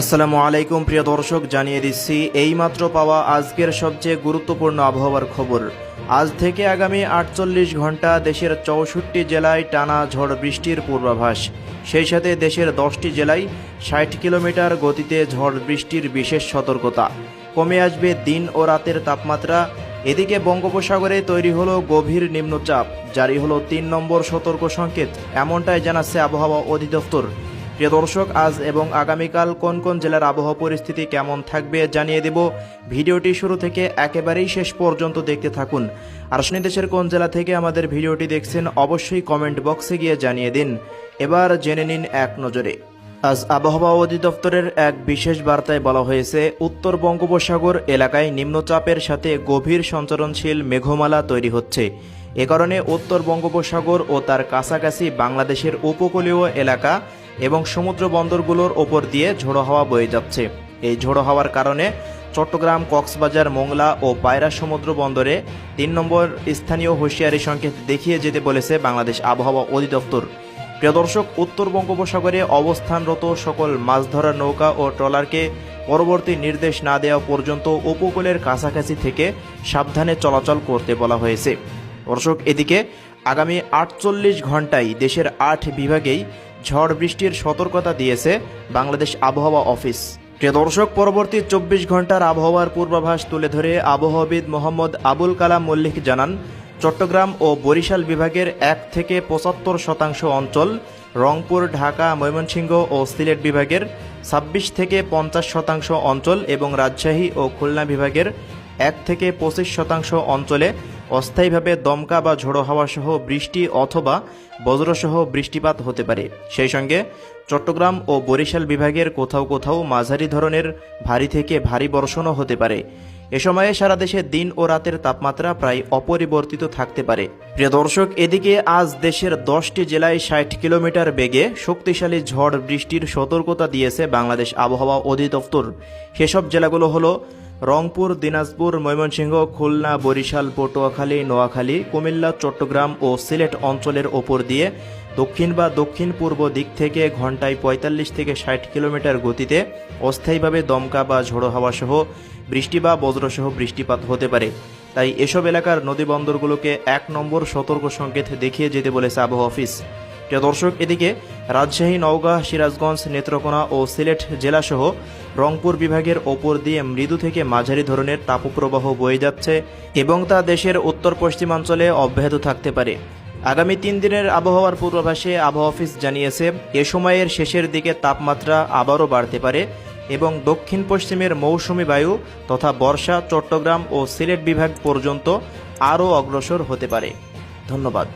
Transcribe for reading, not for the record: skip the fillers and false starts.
আসসালামু আলাইকুম প্রিয় দর্শক, জানিয়ে দিচ্ছি এইমাত্র পাওয়া আজকের সবচেয়ে গুরুত্বপূর্ণ আবহাওয়ার খবর। আজ থেকে আগামী 48 ঘন্টা দেশের 64 জেলায় টানা ঝড় বৃষ্টির পূর্বাভাস। সেই সাথে দেশের 10টি জেলায় 60 কিলোমিটার গতিতে ঝড় বৃষ্টির বিশেষ সতর্কতা। কমে আসবে দিন ও রাতের তাপমাত্রা। এদিকে বঙ্গোপসাগরে তৈরি হলো গভীর নিম্নচাপ, জারি হলো 3 নম্বর সতর্ক সংকেত, এমনটাই জানাচ্ছে আবহাওয়া অধিদপ্তর। প্রিয় দর্শক, আজ এবং আগামীকাল কোন কোন জেলার আবহাওয়া পরিস্থিতি কেমন থাকবে জানিয়ে দেব। ভিডিওটি শুরু থেকে একেবারেই শেষ পর্যন্ত দেখতে থাকুন। আর আপনি দেশের কোন জেলা থেকে আমাদের ভিডিওটি দেখছেন অবশ্যই কমেন্ট বক্সে গিয়ে জানিয়ে দিন। এবার জেনে নিন এক নজরে। আজ আবহাওয়া অধিদপ্তরের এক বিশেষ বার্তায় বলা হয়েছে, উত্তর বঙ্গোপসাগর এলাকায় নিম্নচাপের সাথে গভীর সঞ্চরণশীল মেঘমালা তৈরি হচ্ছে। এ কারণে উত্তর বঙ্গোপসাগর ও তার কাছাকাছি বাংলাদেশের উপকূলীয় এলাকা এবং সমুদ্র বন্দরগুলোর ওপর দিয়ে ঝোড়ো হাওয়া বয়ে যাচ্ছে। এই ঝোড়ো হাওয়ার কারণে চট্টগ্রাম, কক্সবাজার, মোংলা ও পায়রা সমুদ্র বন্দরে 3 নম্বর স্থানীয় হুঁশিয়ারি সংকেত দেখিয়ে যেতে বলেছে বাংলাদেশ আবহাওয়া অধিদপ্তর। প্রিয় দর্শক, উত্তর বঙ্গোপসাগরে অবস্থানরত সকল মাছ ধরার নৌকা ও ট্রলারকে পরবর্তী নির্দেশ না দেওয়া পর্যন্ত উপকূলের কাছাকাছি থেকে সাবধানে চলাচল করতে বলা হয়েছে। দর্শক, এদিকে আগামী 48 ঘন্টায় দেশের 8 বিভাগেই ঝড় বৃষ্টির সতর্কতা দিয়েছে বাংলাদেশ আবহাওয়া অফিস। প্রিয় দর্শক, পরবর্তী 24 ঘন্টার আবহাওয়ার পূর্বাভাস তুলে ধরে আবহাওয়াবিদ মোহাম্মদ আবুল কালাম মল্লিক জানান, চট্টগ্রাম ও বরিশাল বিভাগের 1 থেকে 75% অঞ্চল, রংপুর, ঢাকা, ময়মনসিংহ ও সিলেট বিভাগের 26 থেকে 50% অঞ্চল এবং রাজশাহী ও খুলনা বিভাগের 1 থেকে 25% অঞ্চলে অস্থায়ীভাবে দমকা বা ঝোড়ো হাওয়া সহ বৃষ্টি অথবা বজ্রসহ বৃষ্টিপাত হতে পারে। সেই সঙ্গে চট্টগ্রাম ও বরিশাল বিভাগের কোথাও কোথাও মাঝারি ধরনের ভারী থেকে ভারী বর্ষণও হতে পারে। এ সময়ে সারা দেশে দিন ও রাতের তাপমাত্রা প্রায় অপরিবর্তিত থাকতে পারে। প্রিয় দর্শক, এদিকে আজ দেশের 10টি জেলায় 60 কিলোমিটার বেগে শক্তিশালী ঝড় বৃষ্টির সতর্কতা দিয়েছে বাংলাদেশ আবহাওয়া অধিদপ্তর। সেসব জেলাগুলো হলো রংপুর, দিনাজপুর, ময়মনসিংহ, খুলনা, বরিশাল, পটুয়াখালী, নোয়াখালী, কুমিল্লা, চট্টগ্রাম ও সিলেট অঞ্চলের ওপর দিয়ে দক্ষিণ বা দক্ষিণ পূর্ব দিক থেকে ঘন্টায় 45 থেকে 60 কিলোমিটার গতিতে অস্থায়ীভাবে দমকা বা ঝোড়ো হাওয়া সহ বৃষ্টি বা বজ্রসহ বৃষ্টিপাত হতে পারে। তাই এসব এলাকার নদীবন্দরগুলোকে 1 নম্বর সতর্ক সংকেত দেখিয়ে যেতে বলেছে আবহাওয়া অফিস। প্রিয় দর্শক, এদিকে রাজশাহী, নওগাঁ, সিরাজগঞ্জ, নেত্রকোনা ও সিলেট জেলাসহ রংপুর বিভাগের ওপর দিয়ে মৃদু থেকে মাঝারি ধরনের তাপপ্রবাহ বয়ে যাচ্ছে এবং তা দেশের উত্তর পশ্চিমাঞ্চলে অব্যাহত থাকতে পারে। আগামী 3 দিনের আবহাওয়ার পূর্বাভাসে আবহাওয়া অফিস জানিয়েছে, এ সময়ের শেষের দিকে তাপমাত্রা আবারও বাড়তে পারে এবং দক্ষিণ পশ্চিমের মৌসুমি বায়ু তথা বর্ষা চট্টগ্রাম ও সিলেট বিভাগ পর্যন্ত আরও অগ্রসর হতে পারে। ধন্যবাদ।